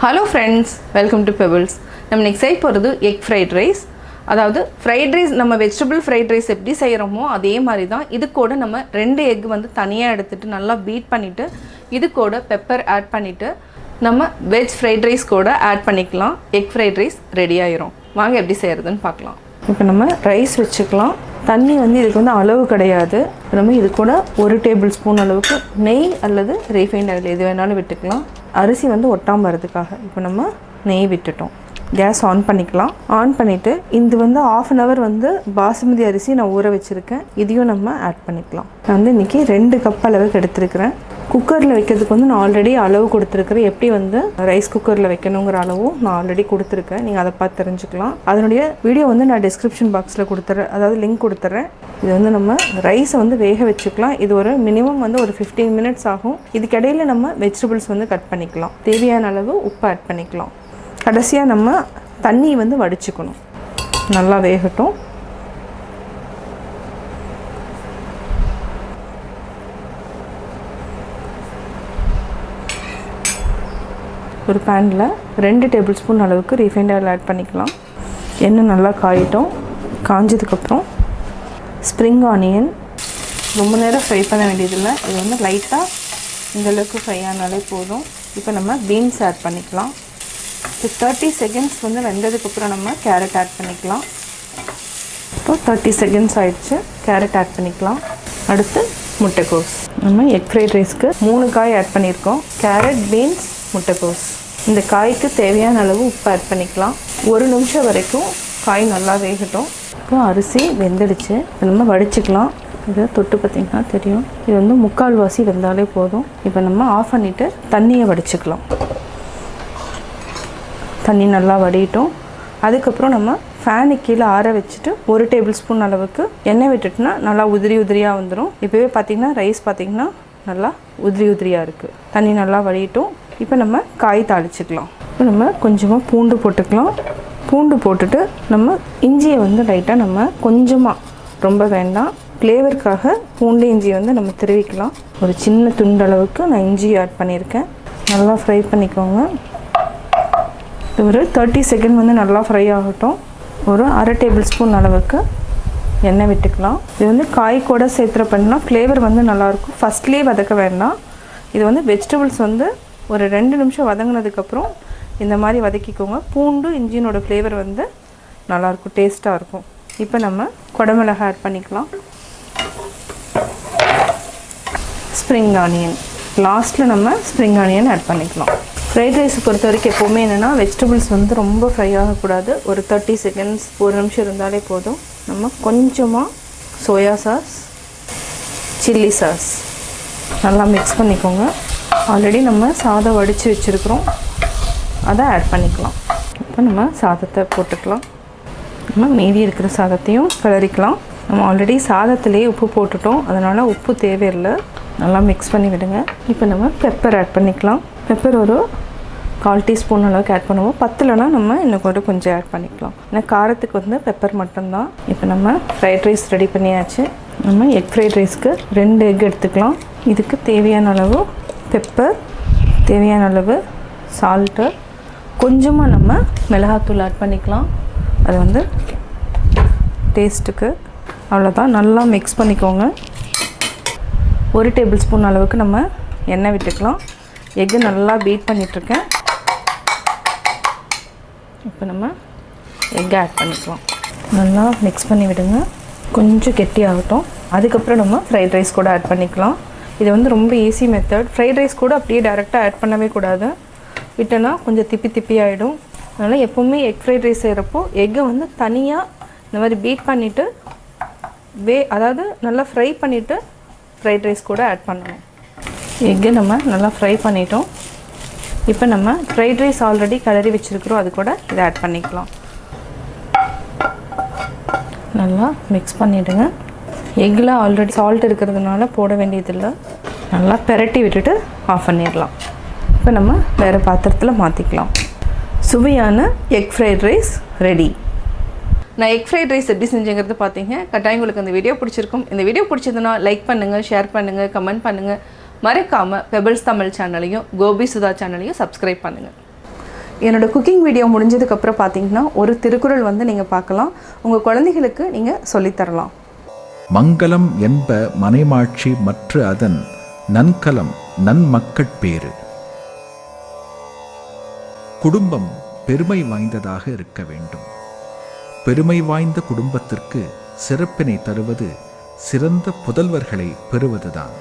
Hello friends, welcome to Pebbles. நம்ம next செய்ய போறது egg fried rice. அதாவது fried rice நம்ம vegetable fried rice எப்படி செய்யறோமோ அதே மாதிரி தான் இது கூட நம்ம ரெண்டு egg வந்து தனியா எடுத்துட்டு நல்லா பீட் பண்ணிட்டு இது கூட pepper ஆட் பண்ணிட்டு நம்ம veg fried rice கூட ஆட் பண்ணிக்கலாம். egg fried rice ரெடி ஆயிரும். வாங்க எப்படி செய்யறதுன்னு பார்க்கலாம். இப்போ நம்ம ரைஸ் வெச்சுக்கலாம். தண்ணி வந்து இதுக்கு வந்து அளவு கிடையாது. நம்ம இது கூட 1 டேபிள் ஸ்பூன் அளவுக்கு நெய் அல்லது ரீஃபைண்ட் ஆயில் எது வேணாலும் விட்டுக்கலாம். அரிசி வந்து ஒட்டாம வரதுக்காக இப்போ நம்ம நெய் விட்டுட்டோம். கேஸ் ஆன் பண்ணிக்கலாம். ஆன் பண்ணிட்டு இது வந்து 1/2 hour வந்து பாசுமதி அரிசி நான் ஊற வச்சிருக்கேன். இதையும் நம்ம ஆட் பண்ணிக்கலாம். நான் வந்து இன்னைக்கு 2 கப் அளவுக்கு எடுத்துருக்கிறேன். குக்கரில் வைக்கிறதுக்கு வந்து நான் ஆல்ரெடி அளவு கொடுத்துருக்குறேன். எப்படி வந்து ரைஸ் குக்கரில் வைக்கணுங்கிற அளவும் நான் ஆல்ரெடி கொடுத்துருக்கேன். நீங்கள் அதை பார்த்து தெரிஞ்சுக்கலாம். அதனுடைய வீடியோ வந்து நான் டிஸ்கிரிப்ஷன் பாக்ஸில் கொடுத்துட்றேன், அதாவது லிங்க் கொடுத்துட்றேன். இது வந்து நம்ம ரைஸை வந்து வேக வச்சுக்கலாம். இது ஒரு மினிமம் வந்து ஒரு 15 minutes ஆகும். இதுக்கிடையில் நம்ம வெஜிடபிள்ஸ் வந்து கட் பண்ணிக்கலாம். தேவையான அளவு உப்பு ஆட் பண்ணிக்கலாம். கடைசியாக நம்ம தண்ணி வந்து வடிச்சுக்கணும். நல்லா வேகட்டும். ஒரு பேனில் 2 டேபிள் ஸ்பூன் அளவுக்கு ரீஃபைண்ட் ஆயில் ஆட் பண்ணிக்கலாம். எண்ணெய் நல்லா காயிட்டோம். காஞ்சதுக்கப்புறம் ஸ்ப்ரிங் ஆனியன் ரொம்ப நேரம் ஃப்ரை பண்ண வேண்டியதில்லை. இது வந்து லைட்டாக இந்தளவுக்கு ஃப்ரை ஆனாலே போதும். இப்போ நம்ம பீன்ஸ் ஆட் பண்ணிக்கலாம். இப்போ 30 seconds வந்து வெந்ததுக்கப்புறம் நம்ம கேரட் ஆட் பண்ணிக்கலாம். இப்போ 30 seconds ஆயிடுச்சு. கேரட் ஆட் பண்ணிக்கலாம். அடுத்து முட்டைக்கோஸ். நம்ம எக் ஃப்ரைட் ரைஸ்க்கு 3 காய் ஆட் பண்ணியிருக்கோம். கேரட், பீன்ஸ், முட்டைக்கோஸ். இந்த காய்க்கு தேவையான அளவு உப்பு ஆட் பண்ணிக்கலாம். 1 நிமிஷம் வரைக்கும் காய் நல்லா வேகட்டும். இப்போ அரிசி வெந்துடுச்சு. நம்ம வடிச்சுக்கலாம். இதை தொட்டு பார்த்திங்கன்னா தெரியும். இது வந்து 3/4 வாசி வெந்தாலே போதும். இப்போ நம்ம ஆஃப் பண்ணிவிட்டு தண்ணியை வடிச்சுக்கலாம். தண்ணி நல்லா வடிட்டோம். அதுக்கப்புறம் நம்ம ஃபேனுக்கு கீழே ஆற வச்சுட்டு 1 டேபிள் ஸ்பூன் அளவுக்கு எண்ணெய் விட்டுட்டுனா நல்லா உதிரியாக வந்துடும். இப்போவே பார்த்திங்கன்னா ரைஸ் பார்த்திங்கன்னா நல்லா உதிரியாக இருக்குது. தண்ணி நல்லா வடிட்டோம். இப்போ நம்ம காய் தாளிச்சுக்கலாம். இப்போ நம்ம கொஞ்சமாக பூண்டு போட்டுக்கலாம். பூண்டு போட்டுட்டு நம்ம இஞ்சியை வந்து லைட்டாக நம்ம கொஞ்சமாக, ரொம்ப வேண்டாம், ஃப்ளேவருக்காக பூண்டு இஞ்சி வந்து நம்ம திருவிக்கலாம். ஒரு சின்ன துண்டளவுக்கு நான் இஞ்சி ஆட் பண்ணியிருக்கேன். நல்லா ஃப்ரை பண்ணிக்கோங்க. ஒரு 30 seconds வந்து நல்லா ஃப்ரை ஆகட்டும். ஒரு 1/2 டேபிள் ஸ்பூன் அளவுக்கு எண்ணெய் விட்டுக்கலாம். இது வந்து காய் கூட சேர்த்துற பண்ணால் ஃப்ளேவர் வந்து நல்லாயிருக்கும். ஃபஸ்ட்லேயே வதக்க வேண்டாம். இது வந்து வெஜிடபிள்ஸ் வந்து ஒரு 2 நிமிஷம் வதங்கினதுக்கப்புறம் இந்த மாதிரி வதக்கிக்கோங்க. பூண்டு இஞ்சினோட ஃப்ளேவர் வந்து நல்லாயிருக்கும், டேஸ்ட்டாக இருக்கும். இப்போ நம்ம குடமிளகா ஆட் பண்ணிக்கலாம். ஸ்ப்ரிங் ஆனியன் லாஸ்ட்டில் நம்ம ஸ்ப்ரிங் ஆனியன் ஆட் பண்ணிக்கலாம். ஃப்ரைட் ரைஸை பொறுத்த வரைக்கும் எப்போவுமே என்னென்னா வெஜிடபிள்ஸ் வந்து ரொம்ப ஃப்ரை ஆகக்கூடாது. ஒரு 30 seconds, 1 நிமிஷம் இருந்தாலே போதும். நம்ம கொஞ்சமாக சோயா சாஸ், சில்லி சாஸ் நல்லா மிக்ஸ் பண்ணிக்கோங்க. ஆல்ரெடி நம்ம சாதம் வடித்து வச்சுருக்குறோம், அதை ஆட் பண்ணிக்கலாம். இப்போ நம்ம சாதத்தை போட்டுக்கலாம். நம்ம மீதி இருக்கிற சாதத்தையும் கிளறிக்கலாம். நம்ம ஆல்ரெடி சாதத்துலேயே உப்பு போட்டுட்டோம், அதனால் உப்பு தேவையில்லை. நல்லா மிக்ஸ் பண்ணி விடுங்க. இப்போ நம்ம பெப்பர் ஆட் பண்ணிக்கலாம். பெப்பர் ஒரு 1/4 டீஸ்பூன் அளவுக்கு ஆட் பண்ணுவோம். 10லனா நம்ம இன்னும் கூட கொஞ்சம் ஆட் பண்ணிக்கலாம். ஏன்னா காரத்துக்கு வந்து பெப்பர் மட்டும்தான். இப்போ நம்ம ஃப்ரைட் ரைஸ் ரெடி பண்ணியாச்சு. நம்ம எக் ஃப்ரைட் ரைஸ்க்கு 2 எக் எடுத்துக்கலாம். இதுக்கு தேவையான அளவு பெப்பர், தேவையான அளவு சால்ட்டு, கொஞ்சமாக நம்ம மிளகாத்தூள் ஆட் பண்ணிக்கலாம். அது வந்து டேஸ்ட்டுக்கு. அவ்வளோதான். நல்லா மிக்ஸ் பண்ணிக்கோங்க. 1 டேபிள் ஸ்பூன் அளவுக்கு நம்ம எண்ணெய் விட்டுக்கலாம். எக்கு நல்லா பீட் பண்ணிகிட்ருக்கேன். இப்போ நம்ம எக் ஆட் பண்ணிக்கலாம். நல்லா மிக்ஸ் பண்ணி விடுங்க. கொஞ்சம் கெட்டியாகட்டும். அதுக்கப்புறம் நம்ம ஃப்ரைட் ரைஸ் கூட ஆட் பண்ணிக்கலாம். இது வந்து ரொம்ப ஈஸி மெத்தட். ஃப்ரைட் ரைஸ் கூட அப்படியே டைரெக்டாக ஆட் பண்ணவே கூடாது. விட்டோன்னா கொஞ்சம் திப்பி ஆகிடும். அதனால் எப்போவுமே எக் ஃப்ரைட் ரைஸ் செய்கிறப்போ எக்கை வந்து தனியாக இந்த மாதிரி பீட் பண்ணிவிட்டு அதாவது நல்லா ஃப்ரை பண்ணிவிட்டு ஃப்ரைட் ரைஸ் கூட ஆட் பண்ணணும். எக்கை நம்ம நல்லா ஃப்ரை பண்ணிட்டோம். இப்போ நம்ம ஃப்ரைட் ரைஸ் ஆல்ரெடி கிளறி வச்சுருக்குறோம், அது கூட இதை ஆட் பண்ணிக்கலாம். நல்லா மிக்ஸ் பண்ணிவிடுங்க. எக்கில் ஆல்ரெடி சால்ட் இருக்கிறதுனால போட வேண்டியதில்லை. நல்லா பெரட்டி விட்டுட்டு ஆஃப் பண்ணிடலாம். இப்போ நம்ம வேறு பாத்திரத்தில் மாற்றிக்கலாம். சுவையான எக் ஃப்ரைட் ரைஸ் ரெடி. நான் எக் ஃப்ரைட் ரைஸ் எப்படி செஞ்சேங்கிறது பார்த்தீங்க. கட்டாயம் உங்களுக்கு இந்த வீடியோ பிடிச்சிருக்கும். இந்த வீடியோ பிடிச்சதுன்னா லைக் பண்ணுங்கள், ஷேர் பண்ணுங்கள், கமெண்ட் பண்ணுங்கள். மறக்காம பெபிள்ஸ் தமிழ் சேனலையும் கோபி சுதா சேனலையும் சப்ஸ்கிரைப் பண்ணுங்கள். என்னோடய குக்கிங் வீடியோ முடிஞ்சதுக்கப்புறம் பார்த்தீங்கன்னா ஒரு திருக்குறள் வந்து நீங்கள் பார்க்கலாம். உங்கள் குழந்தைகளுக்கு நீங்கள் சொல்லித்தரலாம். மங்களம் என்ப மனைமாட்சி மற்ற அதன் நன்கலம் நன்மக்கட்பேறு. குடும்பம் பெருமை வாய்ந்ததாக இருக்க வேண்டும். பெருமை வாய்ந்த குடும்பத்திற்கு சிறப்பினை தருவது சிறந்த புதல்வர்களை பெறுவதுதான்.